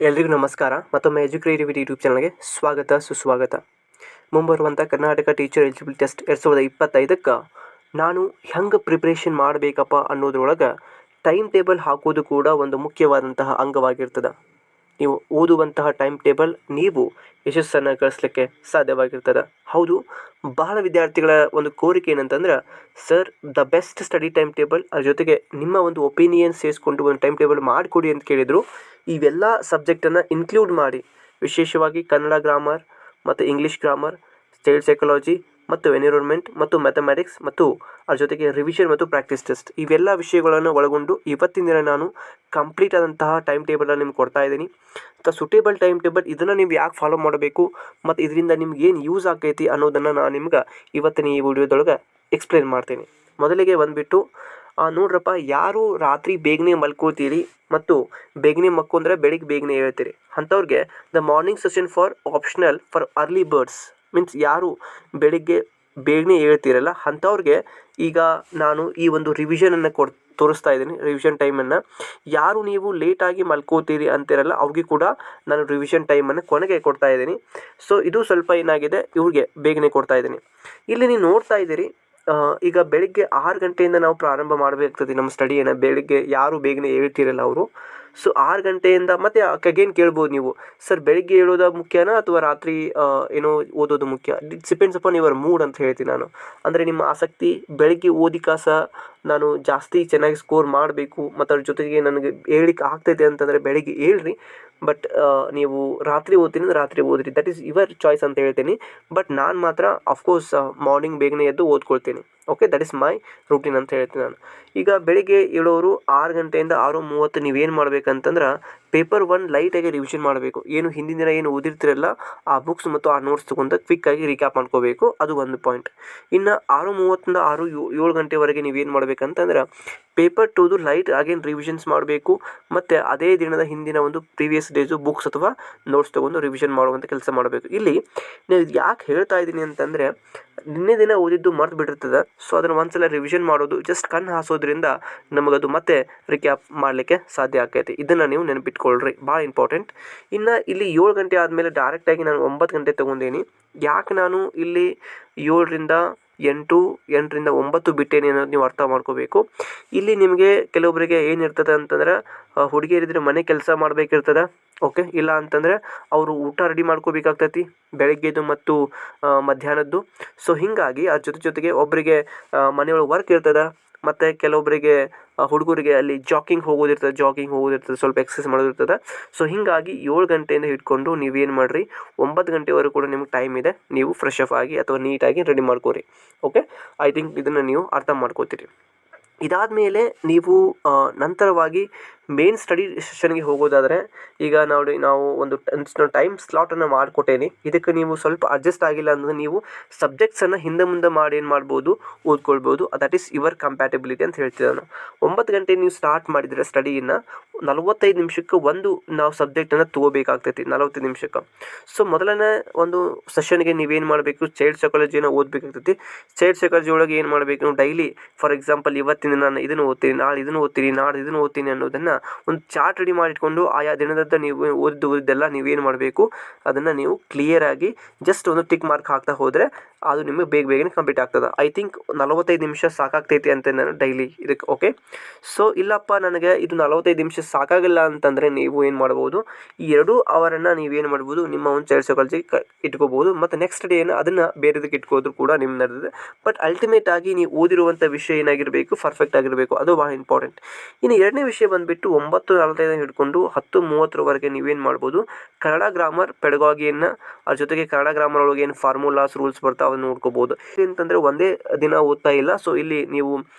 ಎಲ್ರಿಗೂ ನಮಸ್ಕಾರ. ಮತ್ತೊಮ್ಮೆ ಎಜುಕ್ರಿಯೇಟಿವಿಟಿ ಯೂಟ್ಯೂಬ್ ಚಾನಲ್ಗೆ ಸ್ವಾಗತ ಸುಸ್ವಾಗತ. ಮುಂಬರುವಂಥ ಕರ್ನಾಟಕ ಟೀಚರ್ ಎಲಿಜಿಬಲ್ ಟೆಸ್ಟ್ 2025ಕ್ಕೆ ನಾನು ಹೆಂಗೆ ಪ್ರಿಪ್ರೇಷನ್ ಮಾಡಬೇಕಪ್ಪ ಅನ್ನೋದ್ರೊಳಗೆ ಟೈಮ್ ಟೇಬಲ್ ಹಾಕೋದು ಕೂಡ ಒಂದು ಮುಖ್ಯವಾದಂತಹ ಅಂಗವಾಗಿರ್ತದೆ. ನೀವು ಓದುವಂತಹ ಟೈಮ್ ಟೇಬಲ್ ನೀವು ಯಶಸ್ಸನ್ನು ಗಳಿಸಲಿಕ್ಕೆ ಸಾಧ್ಯವಾಗಿರ್ತದೆ. ಹೌದು, ಬಹಳ ವಿದ್ಯಾರ್ಥಿಗಳ ಒಂದು ಕೋರಿಕೆ ಏನಂತಂದ್ರೆ, sir the best study time table, ಅದ್ರ ಜೊತೆಗೆ ನಿಮ್ಮ ಒಂದು ಒಪಿನಿಯನ್ ಸೇರಿಸ್ಕೊಂಡು ಒಂದು ಟೈಮ್ ಟೇಬಲ್ ಮಾಡಿಕೊಡಿ ಅಂತ ಕೇಳಿದರು. ಇವೆಲ್ಲ ಸಬ್ಜೆಕ್ಟನ್ನು ಇನ್ಕ್ಲೂಡ್ ಮಾಡಿ, ವಿಶೇಷವಾಗಿ ಕನ್ನಡ ಗ್ರಾಮರ್ ಮತ್ತು ಇಂಗ್ಲೀಷ್ ಗ್ರಾಮರ್, ಚೈಲ್ಡ್ ಸೈಕಾಲಜಿ ಮತ್ತು ಎನ್ವಿರಾನ್ಮೆಂಟ್ ಮತ್ತು ಮ್ಯಾಥಮೆಟಿಕ್ಸ್ ಮತ್ತು ಅದ್ರ ಜೊತೆಗೆ ರಿವಿಷನ್ ಮತ್ತು ಪ್ರಾಕ್ಟೀಸ್ ಟೆಸ್ಟ್, ಇವೆಲ್ಲ ವಿಷಯಗಳನ್ನು ಒಳಗೊಂಡು ಇವತ್ತಿನ ದಿನ ನಾನು ಕಂಪ್ಲೀಟ್ ಆದಂತಹ ಟೈಮ್ ಟೇಬಲನ್ನು ನಿಮ್ಗೆ ಕೊಡ್ತಾ ಇದ್ದೀನಿ. ಸುಟೇಬಲ್ ಟೈಮ್ ಟೇಬಲ್, ಇದನ್ನು ನೀವು ಯಾಕೆ ಫಾಲೋ ಮಾಡಬೇಕು ಮತ್ತು ಇದರಿಂದ ನಿಮ್ಗೆ ಏನು ಯೂಸ್ ಆಗೈತಿ ಅನ್ನೋದನ್ನು ನಾನು ನಿಮ್ಗೆ ಇವತ್ತಿನ ಈ ವಿಡಿಯೋದೊಳಗೆ ಎಕ್ಸ್ಪ್ಲೇನ್ ಮಾಡ್ತೀನಿ. ಮೊದಲಿಗೆ ಬಂದುಬಿಟ್ಟು ನೋಡ್ರಪ್ಪ, ಯಾರು ರಾತ್ರಿ ಬೇಗನೆ ಮಲ್ಕೋತೀರಿ ಮತ್ತು ಬೇಗನೆ ಮಕ್ಕೊಂಡ್ರೆ ಬೆಳಿಗ್ಗೆ ಬೇಗನೆ ಹೇಳ್ತೀರಿ ಅಂಥವ್ರಿಗೆ the morning session for optional for early birds means ಯಾರು ಬೆಳಿಗ್ಗೆ ಬೇಗನೆ ಹೇಳ್ತೀರಲ್ಲ ಅಂಥವ್ರಿಗೆ ಈಗ ನಾನು ಈ ಒಂದು ರಿವಿಷನನ್ನು ತೋರಿಸ್ತಾ ಇದ್ದೀನಿ. ರಿವಿಷನ್ ಟೈಮನ್ನು ಯಾರು ನೀವು ಲೇಟಾಗಿ ಮಲ್ಕೋತೀರಿ ಅಂತಿರಲ್ಲ ಅವ್ರಿಗೆ ಕೂಡ ನಾನು ರಿವಿಷನ್ ಟೈಮನ್ನು ಕೊನೆಗೆ ಕೊಡ್ತಾ ಇದ್ದೀನಿ. ಸೊ ಇದು ಸ್ವಲ್ಪ ಏನಾಗಿದೆ, ಇವ್ರಿಗೆ ಬೇಗನೆ ಕೊಡ್ತಾ ಇದ್ದೀನಿ. ಇಲ್ಲಿ ನೀವು ನೋಡ್ತಾ ಇದ್ದೀರಿ, ಈಗ ಬೆಳಿಗ್ಗೆ 6 ಗಂಟೆಯಿಂದ ನಾವು ಪ್ರಾರಂಭ ಮಾಡಬೇಕಾಗ್ತದೆ ನಮ್ಮ ಸ್ಟಡಿಯನ್ನು. ಬೆಳಿಗ್ಗೆ ಯಾರು ಬೇಗನೆ ಹೇಳ್ತಿರಲ್ಲ ಅವರು, ಸೊ 6 ಗಂಟೆಯಿಂದ ಮತ್ತೆ ಅಗೇನ್ ಕೇಳ್ಬೋದು ನೀವು, ಸರ್ ಬೆಳಿಗ್ಗೆ ಹೇಳೋದು ಮುಖ್ಯನಾ ಅಥವಾ ರಾತ್ರಿ ಏನೋ ಓದೋದು ಮುಖ್ಯ? It depends upon your mood ಅಂತ ಹೇಳ್ತೀನಿ ನಾನು. ಅಂದರೆ ನಿಮ್ಮ ಆಸಕ್ತಿ, ಬೆಳಿಗ್ಗೆ ಓದಿಕಾಸ ನಾನು ಜಾಸ್ತಿ ಚೆನ್ನಾಗಿ ಸ್ಕೋರ್ ಮಾಡಬೇಕು ಮತ್ತು ಅದ್ರ ಜೊತೆಗೆ ನನಗೆ ಹೇಳ್ಲಿಕ್ಕೆ ಆಗ್ತೈತೆ ಅಂತಂದರೆ ಬೆಳಿಗ್ಗೆ ಹೇಳ್ರಿ. ಬಟ್ ನೀವು ರಾತ್ರಿ ಓದ್ತೀನಿ ಅಂದರೆ ರಾತ್ರಿ ಓದ್ರಿ, ದಟ್ ಈಸ್ ಯುವರ್ ಚಾಯ್ಸ್ ಅಂತ ಹೇಳ್ತೀನಿ. ಬಟ್ ನಾನು ಮಾತ್ರ ಅಫ್ಕೋರ್ಸ್ ಮಾರ್ನಿಂಗ್ ಬೇಗನೆ ಎದ್ದು ಓದ್ಕೊಳ್ತೀನಿ. Okay, that is my routine ಅಂತ ಹೇಳ್ತೀನಿ ನಾನು. ಈಗ ಬೆಳಿಗ್ಗೆ ಹೇಳೋರು 6 ಗಂಟೆಯಿಂದ 6:30 ನೀವೇನು ಮಾಡಬೇಕಂತಂದ್ರೆ ಪೇಪರ್ 1 ಲೈಟಾಗಿ ರಿವಿಷನ್ ಮಾಡಬೇಕು. ಏನು ಹಿಂದಿನ ದಿನ ಏನು ಓದಿರ್ತಿರಲ್ಲ ಆ ಬುಕ್ಸ್ ಮತ್ತು ಆ ನೋಟ್ಸ್ ತೊಗೊಂಡು ಕ್ವಿಕ್ಕಾಗಿ ರೀಕ್ಯಾಪ್ ಮಾಡ್ಕೋಬೇಕು, ಅದು ಒಂದು ಪಾಯಿಂಟ್. ಇನ್ನು 6:30ರಿಂದ 7 ಗಂಟೆವರೆಗೆ ನೀವೇನು ಮಾಡಬೇಕಂತಂದ್ರೆ ಪೇಪರ್ 2ದು ಲೈಟ್ ಅಗೇನ್ ರಿವಿಷನ್ಸ್ ಮಾಡಬೇಕು ಮತ್ತು ಅದೇ ದಿನದ ಹಿಂದಿನ ಒಂದು ಪ್ರೀವಿಯಸ್ ಡೇಸು ಬುಕ್ಸ್ ಅಥವಾ ನೋಟ್ಸ್ ತೊಗೊಂಡು ರಿವಿಷನ್ ಮಾಡುವಂಥ ಕೆಲಸ ಮಾಡಬೇಕು. ಇಲ್ಲಿ ನಾನು ಯಾಕೆ ಹೇಳ್ತಾ ಇದ್ದೀನಿ ಅಂತಂದರೆ, ನಿನ್ನೆ ದಿನ ಓದಿದ್ದು ಮರ್ತು ಬಿಟ್ಟಿರ್ತದೆ. ಸೊ ಅದನ್ನು ಒಂದ್ಸಲ ರಿವಿಷನ್ ಮಾಡೋದು, ಜಸ್ಟ್ ಕಣ್ಣು ಹಾಸೋದ್ರಿಂದ ನಮಗದು ಮತ್ತೆ ರಿಕ್ಯಾಪ್ ಮಾಡಲಿಕ್ಕೆ ಸಾಧ್ಯ ಆಗ್ತೈತಿ. ಇದನ್ನು ನೀವು ನೆನಪಿಟ್ಕೊಳ್ರಿ, ಭಾಳ ಇಂಪಾರ್ಟೆಂಟ್. ಇನ್ನು ಇಲ್ಲಿ 7 ಗಂಟೆ ಆದಮೇಲೆ ಡೈರೆಕ್ಟಾಗಿ ನಾನು 9 ಗಂಟೆ ತೊಗೊಂಡೇನಿ. ಯಾಕೆ ನಾನು ಇಲ್ಲಿ 7ರಿಂದ 8, 8ರಿಂದ 9 ಬಿಟ್ಟೇನೆ ಅನ್ನೋದು ನೀವು ಅರ್ಥ ಮಾಡ್ಕೋಬೇಕು. ಇಲ್ಲಿ ನಿಮಗೆ ಕೆಲವೊಬ್ಬರಿಗೆ ಏನಿರ್ತದೆ ಅಂತಂದ್ರೆ, ಹುಡುಗಿಯರಿದ್ರೆ ಮನೆ ಕೆಲಸ ಮಾಡಬೇಕಿರ್ತದೆ. ಓಕೆ, ಇಲ್ಲ ಅಂತಂದರೆ ಅವರು ಊಟ ರೆಡಿ ಮಾಡ್ಕೋಬೇಕಾಗ್ತೈತಿ ಬೆಳಗ್ಗೆದು ಮತ್ತು ಮಧ್ಯಾಹ್ನದ್ದು. ಸೊ ಹೀಗಾಗಿ ಅದ್ರ ಜೊತೆಗೆ ಒಬ್ಬರಿಗೆ ಮನೆಯೊಳಗೆ ವರ್ಕ್ ಇರ್ತದೆ ಮತ್ತು ಕೆಲವೊಬ್ಬರಿಗೆ ಹುಡುಗರಿಗೆ ಅಲ್ಲಿ ಜಾಗಿಂಗ್ ಹೋಗೋದಿರ್ತದೆ, ಸ್ವಲ್ಪ ಎಕ್ಸಸೈಸ್ ಮಾಡೋದಿರ್ತದೆ. ಸೊ ಹೀಗಾಗಿ 7 ಗಂಟೆಯಿಂದ ಹಿಡ್ಕೊಂಡು ನೀವೇನು ಮಾಡಿರಿ, 9 ಗಂಟೆವರೆಗೂ ಕೂಡ ನಿಮ್ಗೆ ಟೈಮ್ ಇದೆ. ನೀವು ಫ್ರೆಶ್ ಅಪ್ ಆಗಿ ಅಥವಾ ನೀಟಾಗಿ ರೆಡಿ ಮಾಡ್ಕೋರಿ. ಓಕೆ, ಐ ಥಿಂಕ್ ಇದನ್ನು ನೀವು ಅರ್ಥ ಮಾಡ್ಕೋತೀರಿ. ಇದಾದ ಮೇಲೆ ನೀವು ನಂತರವಾಗಿ ಮೇನ್ ಸ್ಟಡಿ ಸೆಷನ್ಗೆ ಹೋಗೋದಾದರೆ, ಈಗ ನಾವು ಒಂದು ಟೈಮ್ ಸ್ಲಾಟನ್ನು ಮಾಡಿಕೊಟ್ಟೇನೆ. ಇದಕ್ಕೆ ನೀವು ಸ್ವಲ್ಪ ಅಡ್ಜಸ್ಟ್ ಆಗಿಲ್ಲ ಅಂದರೆ ನೀವು ಸಬ್ಜೆಕ್ಟ್ಸನ್ನು ಹಿಂದೆ ಮುಂದೆ ಮಾಡಿ ಏನು ಮಾಡ್ಬೋದು, ಓದ್ಕೊಳ್ಬೋದು. ದಟ್ ಈಸ್ ಯುವರ್ ಕಂಪ್ಯಾಟಿಬಿಲಿಟಿ ಅಂತ ಹೇಳ್ತಿದ್ದೆ ನಾನು. 9 ಗಂಟೆ ನೀವು ಸ್ಟಾರ್ಟ್ ಮಾಡಿದರೆ ಸ್ಟಡಿಯನ್ನು 45 ನಿಮಿಷಕ್ಕೆ ನಾವು ಸಬ್ಜೆಕ್ಟನ್ನು ತೊಗೋಬೇಕಾಗ್ತೈತಿ, 45 ನಿಮಿಷಕ್ಕೆ. ಸೊ ಮೊದಲನೇ ಒಂದು ಸೆಷನ್ಗೆ ನೀವೇನು ಮಾಡಬೇಕು, ಚೈಲ್ಡ್ ಸೈಕಾಲಜಿಯನ್ನು ಓದಬೇಕಾಗ್ತೈತಿ. ಚೈಲ್ಡ್ ಸೈಕಾಲಜಿ ಒಳಗೆ ಏನು ಮಾಡಬೇಕು, ನೀವು ಡೈಲಿ ಫಾರ್ ಎಕ್ಸಾಂಪಲ್ ಇವತ್ತಿನ ನಾನು ಇದನ್ನು ಓದ್ತೀನಿ, ನಾಳೆ ಇದನ್ನು ಓದ್ತೀನಿ, ನಾಳೆ ಇದನ್ನು ಓದ್ತೀನಿ ಅನ್ನೋದನ್ನು ಒಂದು ಚಾರ್ಟ್ ರೆಡಿ ಮಾಡಿಟ್ಕೊಂಡು ಆಯಾ ದಿನದಂತ ನೀವು ಓದಿದ್ದೆಲ್ಲ ನೀವೇನು ಮಾಡಬೇಕು, ಅದನ್ನು ನೀವು ಕ್ಲಿಯರಾಗಿ ಜಸ್ಟ್ ಒಂದು ಟಿಕ್ ಮಾರ್ಕ್ ಹಾಕ್ತಾ ಹೋದರೆ ಅದು ನಿಮಗೆ ಬೇಗನೆ ಕಂಪ್ಲೀಟ್ ಆಗ್ತದೆ. ಐ ಥಿಂಕ್ 45 ನಿಮಿಷ ಸಾಕಾಗ್ತೈತಿ ಅಂತ ನಾನು ಡೈಲಿ ಇದಕ್ಕೆ. ಓಕೆ, ಸೊ ಇಲ್ಲಪ್ಪ ನನಗೆ ಇದು 45 ನಿಮಿಷ ಸಾಕಾಗಿಲ್ಲ ಅಂತಂದರೆ ನೀವು ಏನು ಮಾಡ್ಬೋದು, ಈ 2 ಅವರನ್ನು ನೀವೇನು ಮಾಡ್ಬೋದು, ನಿಮ್ಮ ಒಂದು ಚೈಲ್ಡ್ ಸೈಕಾಲಜಿ ಇಟ್ಕೋಬೋದು ಮತ್ತು ನೆಕ್ಸ್ಟ್ ಡೇ ಏನು ಅದನ್ನು ಬೇರೆದಕ್ಕೆ ಇಟ್ಕೋದ್ರು ಕೂಡ ನಿಮ್ಮ ನಡೆದಿದೆ. ಬಟ್ ಅಲ್ಟಿಮೇಟ್ ಆಗಿ ನೀವು ಓದಿರುವಂಥ ವಿಷಯ ಏನಾಗಿರಬೇಕು, ಪರ್ಫೆಕ್ಟ್ ಆಗಿರಬೇಕು, ಅದು ಭಾಳ ಇಂಪಾರ್ಟೆಂಟ್. ಇನ್ನು ಎರಡನೇ ವಿಷಯ ಬಂದುಬಿಟ್ಟು 9:45 ಹಿಡ್ಕೊಂಡು 10:30ವರೆಗೆ ನೀವೇನು ಮಾಡ್ಬೋದು, ಕನ್ನಡ ಗ್ರಾಮರ್ ಪೆಡಗಾಗಿಯನ್ನು, ಅದ್ರ ಜೊತೆಗೆ ಕನ್ನಡ ಗ್ರಾಮರ್ ಒಳಗೆ ಏನು ಫಾರ್ಮುಲಾಸ್ ರೂಲ್ಸ್ ಬರ್ತಾವೆ ಅದನ್ನು ನೋಡ್ಕೋಬೋದು. ಅಂತಂದರೆ ಒಂದೇ ದಿನ ಓದ್ತಾ ಇಲ್ಲ. ಸೊ ಇಲ್ಲಿ ನೀವು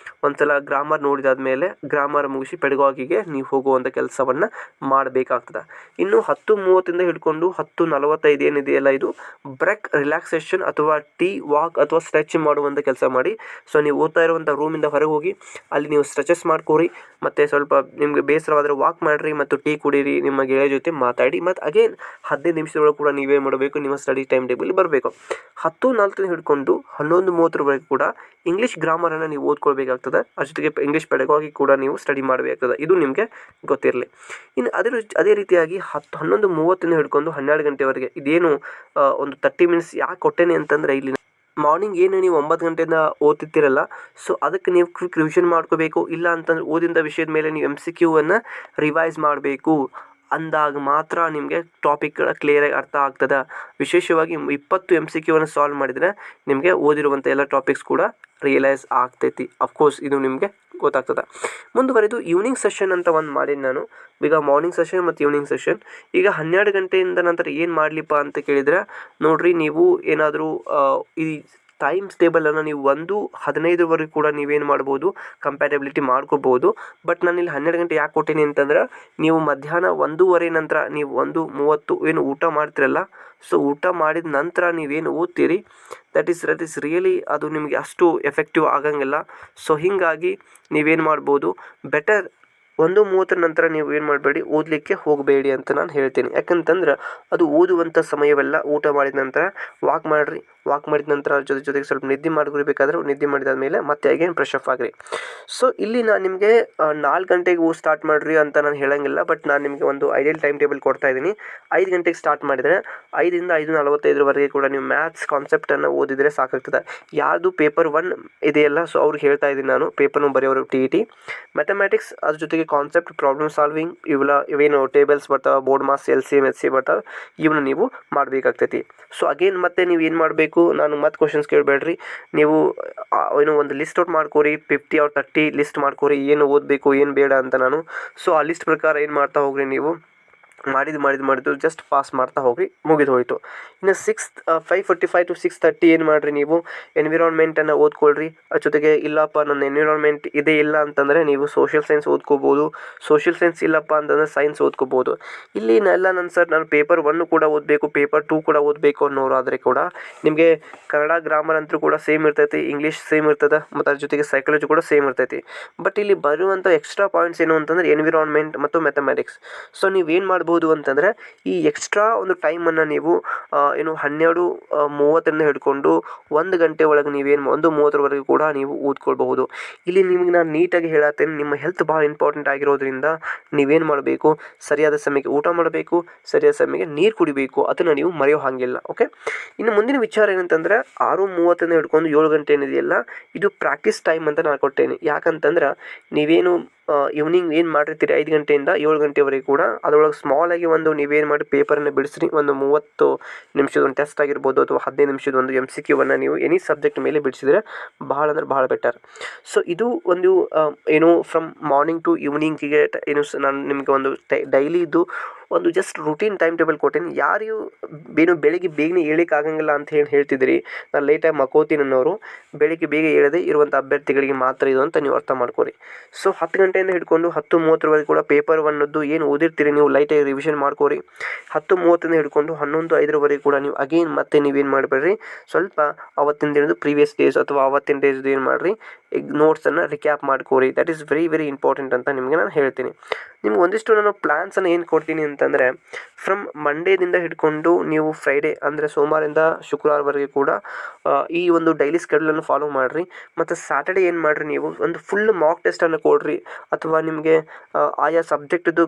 ಒಂದ್ಸಲ ಗ್ರಾಮರ್ ನೋಡಿದಾದ್ಮೇಲೆ ಗ್ರಾಮರ್ ಮುಗಿಸಿ ಪೆಡಗಾಗಿಗೆ ನೀವು ಹೋಗುವಂಥ ಕೆಲಸವನ್ನು ಮಾಡಬೇಕಾಗ್ತದೆ. ಇನ್ನು 10:30 ಹಿಡ್ಕೊಂಡು 10:45 ಏನಿದೆಯಲ್ಲ, ಇದು ಬ್ರೇಕ್ ರಿಲ್ಯಾಕ್ಸೇಷನ್ ಅಥವಾ ಟೀ, ವಾಕ್ ಅಥವಾ ಸ್ಟ್ರೆಚ್ ಮಾಡುವಂಥ ಕೆಲಸ ಮಾಡಿ. ಸೊ ನೀವು ಓದ್ತಾ ಇರುವಂಥ ರೂಮಿಂದ ಹೊರಗೆ ಹೋಗಿ ಅಲ್ಲಿ ನೀವು ಸ್ಟ್ರೆಚಸ್ ಮಾಡ್ಕೋರಿ ಮತ್ತು ಸ್ವಲ್ಪ ನಿಮಗೆ ಬೇಸರವಾದರೆ ವಾಕ್ ಮಾಡಿರಿ ಮತ್ತು ಟೀ ಕುಡೀರಿ, ನಿಮ್ಮ ಗೆಳೆಯ ಜೊತೆ ಮಾತಾಡಿ. ಮತ್ತು ಅಗೇನ್ 15 ನಿಮಿಷದೊಳಗೆ ಕೂಡ ನೀವೇನು ಮಾಡಬೇಕು, ನಿಮ್ಮ ಸ್ಟಡಿ ಟೈಮ್ ಟೇಬಲ್ ಬರಬೇಕು. 10:04 ಹಿಡ್ಕೊಂಡು 11:30 ಕೂಡ ಇಂಗ್ಲೀಷ್ ಗ್ರಾಮರನ್ನು ನೀವು ಓದ್ಕೊಳ್ಬೇಕಾಗ್ತದೆ. ಅದ್ರ ಜೊತೆಗೆ ಇಂಗ್ಲೀಷ್ ಪೆಡಗಾಗಿ ಕೂಡ ನೀವು ಸ್ಟಡಿ ಮಾಡಬೇಕಾಗ್ತದೆ. ಇದು ನಿಮಗೆ ಗೊತ್ತಿರಲಿ. ಇನ್ನು ಅದೇ ರೀತಿಯಾಗಿ 11:30 ಹಿಡ್ಕೊಂಡು 12 ಗಂಟೆವರೆಗೆ ಇದೇನು ಒಂದು 30 ಮಿನಿಟ್ಸ್ ಯಾಕೆ ಕೊಟ್ಟೇನೆ ಅಂತಂದರೆ, ಇಲ್ಲಿ ಮಾರ್ನಿಂಗ್ ಏನು ನೀವು 9 ಗಂಟೆಯಿಂದ ಓದ್ತಿರ್ತೀರಲ್ಲ, ಸೊ ಅದಕ್ಕೆ ನೀವು ಕ್ವಿಕ್ ರಿವಿಷನ್ ಮಾಡ್ಕೋಬೇಕು. ಇಲ್ಲ ಅಂತಂದ್ರೆ ಓದಿದ ವಿಷಯದ ಮೇಲೆ ನೀವು MCQವನ್ನು ರಿವೈಸ್ ಮಾಡಬೇಕು. ಅಂದಾಗ ಮಾತ್ರ ನಿಮಗೆ ಟಾಪಿಕ್ಗಳ ಕ್ಲಿಯರಾಗಿ ಅರ್ಥ ಆಗ್ತದೆ. ವಿಶೇಷವಾಗಿ 20 MCQವನ್ನು ಸಾಲ್ವ್ ಮಾಡಿದರೆ ನಿಮಗೆ ಓದಿರುವಂಥ ಎಲ್ಲ ಟಾಪಿಕ್ಸ್ ಕೂಡ ರಿಯಲೈಸ್ ಆಗ್ತೈತಿ. ಅಫ್ಕೋರ್ಸ್ ಇದು ನಿಮಗೆ ಗೊತ್ತಾಗ್ತದೆ. ಮುಂದುವರೆದು ಈವ್ನಿಂಗ್ ಸೆಷನ್ ಅಂತ ಒಂದು ಮಾಡೀನಿ ನಾನು. ಈಗ ಮಾರ್ನಿಂಗ್ ಸೆಷನ್ ಮತ್ತು ಈವ್ನಿಂಗ್ ಸೆಷನ್. ಈಗ 12 ಗಂಟೆಯಿಂದ ನಂತರ ಏನು ಮಾಡಲಿಪ್ಪ ಅಂತ ಕೇಳಿದರೆ, ನೋಡಿರಿ, ನೀವು ಏನಾದರೂ ಈ ಟೈಮ್ಸ್ ಟೇಬಲನ್ನು ನೀವು 1:15 ಕೂಡ ನೀವೇನು ಮಾಡ್ಬೋದು, ಕಂಪ್ಯಾಟಬಿಲಿಟಿ ಮಾಡ್ಕೋಬೋದು. ಬಟ್ ನಾನು ಇಲ್ಲಿ 12 ಗಂಟೆ ಯಾಕೆ ಕೊಟ್ಟೀನಿ ಅಂತಂದ್ರೆ, ನೀವು ಮಧ್ಯಾಹ್ನ 1:15 ನಂತರ ನೀವು 1:30 ಏನು ಊಟ ಮಾಡ್ತಿರಲ್ಲ, ಸೊ ಊಟ ಮಾಡಿದ ನಂತರ ನೀವೇನು ಓದ್ತೀರಿ, ದಟ್ ಈಸ್ ರಿಯಲಿ ಅದು ನಿಮಗೆ ಅಷ್ಟು ಎಫೆಕ್ಟಿವ್ ಆಗಂಗಿಲ್ಲ. ಸೊ ಹೀಗಾಗಿ ನೀವೇನು ಮಾಡ್ಬೋದು, ಬೆಟರ್ 1:30 ನಂತರ ನೀವು ಏನು ಮಾಡಬೇಡಿ, ಓದಲಿಕ್ಕೆ ಹೋಗಬೇಡಿ ಅಂತ ನಾನು ಹೇಳ್ತೀನಿ. ಯಾಕಂತಂದ್ರೆ ಅದು ಓದುವಂಥ ಸಮಯವೆಲ್ಲ. ಊಟ ಮಾಡಿದ ನಂತರ ವಾಕ್ ಮಾಡಿರಿ, ವಾಕ್ ಮಾಡಿದ ನಂತರ ಜೊತೆಗೆ ಸ್ವಲ್ಪ ನಿದ್ದೆ ಮಾಡ್ಕೊಳ್ಬೇಕಾದ್ರೆ ನಿದ್ದೆ ಮಾಡಿದಾದ್ಮೇಲೆ ಮತ್ತೆ ಅಗೇನ್ ಫ್ರೆಶ್ ಅಪ್ ಆಗಿರಿ. ಸೊ ಇಲ್ಲಿ ನಾನು ನಿಮಗೆ 4 ಗಂಟೆಗೆ ಸ್ಟಾರ್ಟ್ ಮಾಡಿರಿ ಅಂತ ನಾನು ಹೇಳಂಗಿಲ್ಲ. ಬಟ್ ನಾನು ನಿಮಗೆ ಒಂದು ಐಡಿಯಲ್ ಟೈಮ್ ಟೇಬಲ್ ಕೊಡ್ತಾ ಇದ್ದೀನಿ. 5 ಗಂಟೆಗೆ ಸ್ಟಾರ್ಟ್ ಮಾಡಿದರೆ 5ರಿಂದ 5:45 ಕೂಡ ನೀವು ಮ್ಯಾಥ್ಸ್ ಕಾನ್ಸೆಪ್ಟನ್ನು ಓದಿದರೆ ಸಾಕಾಗ್ತದೆ. ಯಾರ್ದು ಪೇಪರ್ 1 ಇದೆಯಲ್ಲ, ಸೊ ಅವ್ರಿಗೆ ಹೇಳ್ತಾ ಇದ್ದೀನಿ ನಾನು, ಪೇಪರ್ನು ಬರೆಯೋರು TET ಮ್ಯಾಥಮೆಟಿಕ್ಸ್, ಅದ್ರ ಜೊತೆಗೆ ಕಾನ್ಸೆಪ್ಟ್, ಪ್ರಾಬ್ಲಮ್ ಸಾಲ್ವಿಂಗ್, ಇವೇನು ಟೇಬಲ್ಸ್ ಬರ್ತಾವೆ, ಬೋರ್ಡ್ ಮಾಸ್, LCM HC ಬರ್ತಾವೆ, ಇವನ್ನ ನೀವು ಮಾಡಬೇಕಾಗ್ತೈತಿ. ಸೊ ಅಗೇನ್ ಮತ್ತೆ ನೀವು ಏನು ಮಾಡಬೇಕು, ನಾನು ಮತ್ತೆ ಕ್ವಶನ್ಸ್ ಕೇಳಬೇಡ್ರಿ, ನೀವು ಏನೋ ಒಂದು ಲಿಸ್ಟ್ ಔಟ್ ಮಾಡ್ಕೋರಿ, 50 or 30 ಲಿಸ್ಟ್ ಮಾಡ್ಕೋರಿ, ಏನು ಓದಬೇಕು ಏನು ಬೇಡ ಅಂತ ನಾನು. ಸೊ ಆ ಲಿಸ್ಟ್ ಪ್ರಕಾರ ಏನು ಮಾಡ್ತಾ ಹೋಗ್ರಿ, ನೀವು ಮಾಡಿದ್ದು ಜಸ್ಟ್ ಪಾಸ್ ಮಾಡ್ತಾ ಹೋಗ್ರಿ, ಮುಗಿದು ಹೋಯಿತು. ಇನ್ನು 5:45 to 6:30 ಏನು ಮಾಡಿರಿ, ನೀವು ಎನ್ವಿರಾನ್ಮೆಂಟನ್ನು ಓದ್ಕೊಳ್ರಿ. ಅದ್ರ ಜೊತೆಗೆ ಇಲ್ಲಪ್ಪ ನನ್ನ ಎನ್ವಿರಾನ್ಮೆಂಟ್ ಇದೇ ಇಲ್ಲ ಅಂತಂದರೆ ನೀವು ಸೋಷಿಯಲ್ ಸೈನ್ಸ್ ಓದ್ಕೋಬೋದು. ಸೋಷಿಯಲ್ ಸೈನ್ಸ್ ಇಲ್ಲಪ್ಪ ಅಂತಂದರೆ ಸೈನ್ಸ್ ಓದ್ಕೋಬೋದು. ಇಲ್ಲಿ ನಾನು ಪೇಪರ್ 1 ಕೂಡ ಓದಬೇಕು, ಪೇಪರ್ 2 ಕೂಡ ಓದಬೇಕು ಅನ್ನೋರಾದರೆ ಕೂಡ ನಿಮಗೆ ಕನ್ನಡ ಗ್ರಾಮರ್ ಅಂತೂ ಕೂಡ ಸೇಮ್ ಇರ್ತೈತಿ, ಇಂಗ್ಲೀಷ್ ಸೇಮ್ ಇರ್ತದೆ, ಮತ್ತು ಅದ್ರ ಜೊತೆಗೆ ಸೈಕಾಲಜಿ ಕೂಡ ಸೇಮ್ ಇರ್ತೈತಿ. ಬಟ್ ಇಲ್ಲಿ ಬರುವಂಥ ಎಕ್ಸ್ಟ್ರಾ ಪಾಯಿಂಟ್ಸ್ ಏನು ಅಂತಂದರೆ ಎನ್ವಿರಾನ್ಮೆಂಟ್ ಮತ್ತು ಮ್ಯಾಥಮೆಟಿಕ್ಸ್. ಸೊ ನೀವೇನು ಮಾಡ್ಬೋದು ಅಂತಂದರೆ, ಈ ಎಕ್ಸ್ಟ್ರಾ ಒಂದು ಟೈಮನ್ನು ನೀವು 12:30 ಹಿಡ್ಕೊಂಡು 1 ಗಂಟೆ ಒಳಗೆ ನೀವೇನು 1:30 ಕೂಡ ನೀವು ಓದ್ಕೊಳ್ಬಹುದು. ಇಲ್ಲಿ ನಿಮಗೆ ನಾನು ನೀಟಾಗಿ ಹೇಳತ್ತೇನೆ, ನಿಮ್ಮ ಹೆಲ್ತ್ ಭಾಳ ಇಂಪಾರ್ಟೆಂಟ್ ಆಗಿರೋದ್ರಿಂದ ನೀವೇನು ಮಾಡಬೇಕು, ಸರಿಯಾದ ಸಮಯಕ್ಕೆ ಊಟ ಮಾಡಬೇಕು, ಸರಿಯಾದ ಸಮಯಕ್ಕೆ ನೀರು ಕುಡಿಬೇಕು, ಅದನ್ನು ನೀವು ಮರೆಯೋ ಹಾಗಿಲ್ಲ. ಓಕೆ. ಇನ್ನು ಮುಂದಿನ ವಿಚಾರ ಏನಂತಂದರೆ, 6:30 ಹಿಡ್ಕೊಂಡು 7 ಗಂಟೆ ಏನಿದೆಯಲ್ಲ, ಇದು ಪ್ರಾಕ್ಟೀಸ್ ಟೈಮ್ ಅಂತ ನಾನು ಕೊಟ್ಟೇನೆ. ಯಾಕಂತಂದ್ರೆ ನೀವೇನು ಈವ್ನಿಂಗ್ ಏನು ಮಾಡಿರ್ತೀರಿ 5 ಗಂಟೆಯಿಂದ 7 ಗಂಟೆವರೆಗೆ ಕೂಡ ಅದರೊಳಗೆ ಸ್ಮಾಲಾಗಿ ಒಂದು ನೀವೇನು ಮಾಡಿ ಪೇಪರನ್ನು ಬಿಡಿಸ್ರಿ. ಒಂದು 30 ನಿಮಿಷದ ಒಂದು ಟೆಸ್ಟ್ ಆಗಿರ್ಬೋದು, ಅಥವಾ 15 ನಿಮಿಷದ ಒಂದು MCQವನ್ನು ನೀವು ಎನಿ ಸಬ್ಜೆಕ್ಟ್ ಮೇಲೆ ಬಿಡಿಸಿದರೆ ಭಾಳ ಅಂದ್ರೆ ಭಾಳ ಬೆಟರ್. ಸೊ ಇದು ಒಂದು ಫ್ರಮ್ ಮಾರ್ನಿಂಗ್ ಟು ಈವ್ನಿಂಗಿಗೆ ನಾನು ನಿಮಗೆ ಒಂದು ಡೈಲಿ ಇದು ಒಂದು ಜಸ್ಟ್ ರೂಟೀನ್ ಟೈಮ್ ಟೇಬಲ್ ಕೊಟ್ಟೇನೆ. ಯಾರು ಬೆಳಿಗ್ಗೆ ಬೇಗನೆ ಏಳಕ್ಕೆ ಆಗಂಗಿಲ್ಲ ಅಂತ ಹೇಳ್ತಿದ್ದೀರಿ, ನಾನು ಲೇಟಾಗಿ ಮಕ್ಕೋತೀನಿ ಅನ್ನೋರು, ಬೆಳಿಗ್ಗೆ ಬೇಗ ಏಳದೆ ಇರುವಂಥ ಅಭ್ಯರ್ಥಿಗಳಿಗೆ ಮಾತ್ರ ಇದು ಅಂತ ನೀವು ಅರ್ಥ ಮಾಡ್ಕೊರಿ. ಸೊ 10 ಗಂಟೆಯಿಂದ ಹಿಡ್ಕೊಂಡು 10:30 ಕೂಡ ಪೇಪರ್ 1 ಏನು ಓದಿರ್ತೀರಿ ನೀವು ಲೈಟಾಗಿ ರಿವಿಷನ್ ಮಾಡ್ಕೋರಿ. 10:30 ಹಿಡ್ಕೊಂಡು 11:05 ಕೂಡ ನೀವು ಅಗೇನ್ ಮತ್ತೆ ನೀವೇನು ಮಾಡಬೇಡ್ರಿ, ಸ್ವಲ್ಪ ಅವತ್ತಿನ ದಿನದ ಪ್ರೀವಿಯಸ್ ಡೇಸ್ ಅಥವಾ ಅವತ್ತಿನ ಡೇಸ್ದು ಏನು ಮಾಡಿರಿ, ನೋಟ್ಸನ್ನು ರಿಕ್ಯಾಪ್ ಮಾಡ್ಕೋರಿ. That is very very important ಅಂತ ನಿಮಗೆ ನಾನು ಹೇಳ್ತೀನಿ. ನಿಮ್ಗೆ ಒಂದಿಷ್ಟು ನಾನು ಪ್ಲ್ಯಾನ್ಸನ್ನು ಏನು ಕೊಡ್ತೀನಿ ಅಂತಂದರೆ, ಫ್ರಮ್ ಮಂಡೇದಿಂದ ಹಿಡ್ಕೊಂಡು ನೀವು ಫ್ರೈಡೇ ಅಂದರೆ ಸೋಮವಾರದಿಂದ ಶುಕ್ರವಾರವರೆಗೆ ಕೂಡ ಈ ಒಂದು ಡೈಲಿ ಸ್ಕೆಡ್ಯೂಲನ್ನು ಫಾಲೋ ಮಾಡಿರಿ. ಮತ್ತು ಸ್ಯಾಟರ್ಡೇ ಏನು ಮಾಡಿರಿ, ನೀವು ಒಂದು ಫುಲ್ ಮಾಕ್ ಟೆಸ್ಟನ್ನು ಕೊಡ್ರಿ, ಅಥವಾ ನಿಮಗೆ ಆಯಾ ಸಬ್ಜೆಕ್ಟ್ದು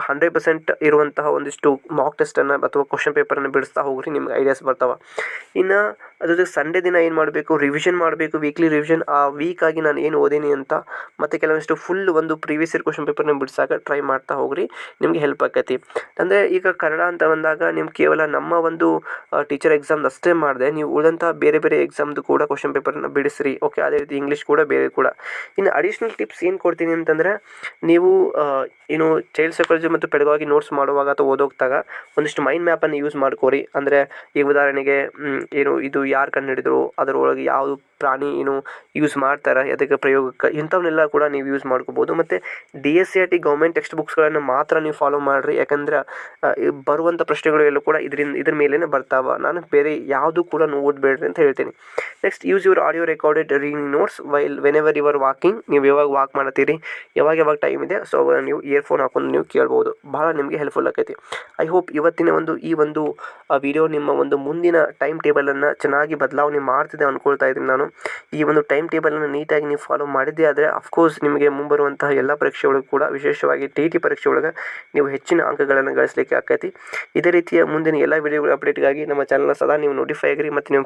100% ಇರುವಂತಹ ಒಂದಿಷ್ಟು ಮಾಕ್ ಟೆಸ್ಟನ್ನು ಅಥವಾ ಕ್ವಶನ್ ಪೇಪರನ್ನು ಬಿಡಿಸ್ತಾ ಹೋಗ್ರಿ, ನಿಮ್ಗೆ ಐಡಿಯಾಸ್ ಬರ್ತಾವೆ. ಇನ್ನು ಅದ್ರ ಜೊತೆಗೆ ಸಂಡೇ ದಿನ ಏನು ಮಾಡಬೇಕು, ರಿವಿಷನ್ ಮಾಡಬೇಕು, ವೀಕ್ಲಿ ರಿವಿಷನ್. ಆ ವೀಕಾಗಿ ನಾನು ಏನು ಓದೀನಿ ಅಂತ ಮತ್ತು ಕೆಲವೊಂದಿಷ್ಟು ಫುಲ್ ಒಂದು ಪ್ರೀವಿಯಸ್ ಇಯರ್ ಕ್ವಶನ್ ಪೇಪರ್ನ ಬಿಡಿಸಾಕ ಟ್ರೈ ಮಾಡ್ತಾ ಹೋಗ್ರಿ, ನಿಮಗೆ ಹೆಲ್ಪ್ ಆಕೈತಿ. ಅಂದರೆ ಈಗ ಕನ್ನಡ ಅಂತ ಬಂದಾಗ ನೀವು ಕೇವಲ ನಮ್ಮ ಒಂದು ಟೀಚರ್ ಎಕ್ಸಾಮ್ದು ಅಷ್ಟೇ ಮಾಡಿದೆ, ನೀವು ಉಳಿದಂಥ ಬೇರೆ ಬೇರೆ ಎಕ್ಸಾಮ್ದು ಕೂಡ ಕ್ವಶನ್ ಪೇಪರ್ನ ಬಿಡಿಸ್ರಿ. ಓಕೆ. ಅದೇ ರೀತಿ ಇಂಗ್ಲೀಷ್ ಕೂಡ ಬೇರೆ ಕೂಡ. ಇನ್ನು ಅಡಿಷ್ನಲ್ ಟಿಪ್ಸ್ ಏನು ಕೊಡ್ತೀನಿ ಅಂತಂದರೆ, ನೀವು ಚೈಲ್ಡ್ ಸೈಕಾಲಜಿ ಮತ್ತು ಪೆಡಗಾಗಿ ನೋಟ್ಸ್ ಮಾಡುವಾಗ ಅಥವಾ ಓದೋಗ್ತಾಗ ಒಂದಿಷ್ಟು ಮೈಂಡ್ ಮ್ಯಾಪನ್ನು ಯೂಸ್ ಮಾಡ್ಕೋರಿ. ಅಂದರೆ ಈಗ ಉದಾಹರಣೆಗೆ ಇದು ಯಾರು ಕಂಡುಹಿಡಿದ್ರು, ಅದರೊಳಗೆ ಯಾವುದು ಪ್ರಾಣಿ ಯೂಸ್ ಮಾಡ್ತಾರೆ ಅದಕ್ಕೆ ಪ್ರಯೋಗಕ್ಕೆ, ಇಂಥವನ್ನೆಲ್ಲ ಕೂಡ ನೀವು ಯೂಸ್ ಮಾಡ್ಕೋಬೋದು. ಮತ್ತು DSCRT ಗೌರ್ಮೆಂಟ್ ಟೆಕ್ಸ್ಟ್ ಬುಕ್ಸ್ಗಳನ್ನು ಮಾತ್ರ ನೀವು ಫಾಲೋ ಮಾಡಿರಿ. ಯಾಕಂದ್ರೆ ಬರುವಂಥ ಪ್ರಶ್ನೆಗಳು ಎಲ್ಲೂ ಕೂಡ ಇದ್ರ ಮೇಲೇ ಬರ್ತಾವ. ನಾನು ಬೇರೆ ಯಾವುದು ಕೂಡ ಓದಬೇಡ್ರಿ ಅಂತ ಹೇಳ್ತೀನಿ. Next, use your audio recorded reading notes whenever you are walking. ನೀವು ಯಾವಾಗ ವಾಕ್ ಮಾಡ್ತೀರಿ, ಯಾವಾಗ ಟೈಮ್ ಇದೆ, ಸೊ ಅವಾಗ ನೀವು ಇಯರ್ಫೋನ್ ಹಾಕೊಂಡು ನೀವು ಕೇಳ್ಬೋದು. ಭಾಳ ನಿಮಗೆ ಹೆಲ್ಪ್ಫುಲ್ ಆಕೈತಿ. ಐ ಹೋಪ್ ಇವತ್ತಿನ ಈ ಒಂದು ವಿಡಿಯೋ ನಿಮ್ಮ ಒಂದು ಮುಂದಿನ ಟೈಮ್ ಟೇಬಲನ್ನು ಚೆನ್ನಾಗಿ ಬದಲಾವಣೆ ಮಾಡ್ತಿದೆ ಅಂದ್ಕೊಳ್ತಾ ಇದ್ದೀನಿ ನಾನು. ಈ ಒಂದು ಟೈಮ್ ಟೇಬಲನ್ನು ನೀಟಾಗಿ ನೀವು ಫಾಲೋ ಮಾಡಿದ್ದೇ ಆದರೆ ಅಫ್ಕೋರ್ಸ್ ನಿಮಗೆ ಮುಂಬರುವಂತಹ ಎಲ್ಲ ಪರೀಕ್ಷೆಗಳು ಕೂಡ, ವಿಶೇಷವಾಗಿ TET ಪರೀಕ್ಷೆ ಒಳಗೆ ನೀವು ಹೆಚ್ಚಿನ ಅಂಕಗಳನ್ನು ಗಳಿಸಲಿಕ್ಕೆ ಆಕೈತಿ. ಇದೇ ರೀತಿಯ ಮುಂದಿನ ಎಲ್ಲ ವಿಡಿಯೋಗಳ ಅಪ್ಡೇಟ್ಗಾಗಿ ನಮ್ಮ ಚಾನಲ್ನ ಸದಾ ನೀವು ನೋಟಿಫೈ ಆಗಿರಿ ಮತ್ತು ನಿಮ್ಮ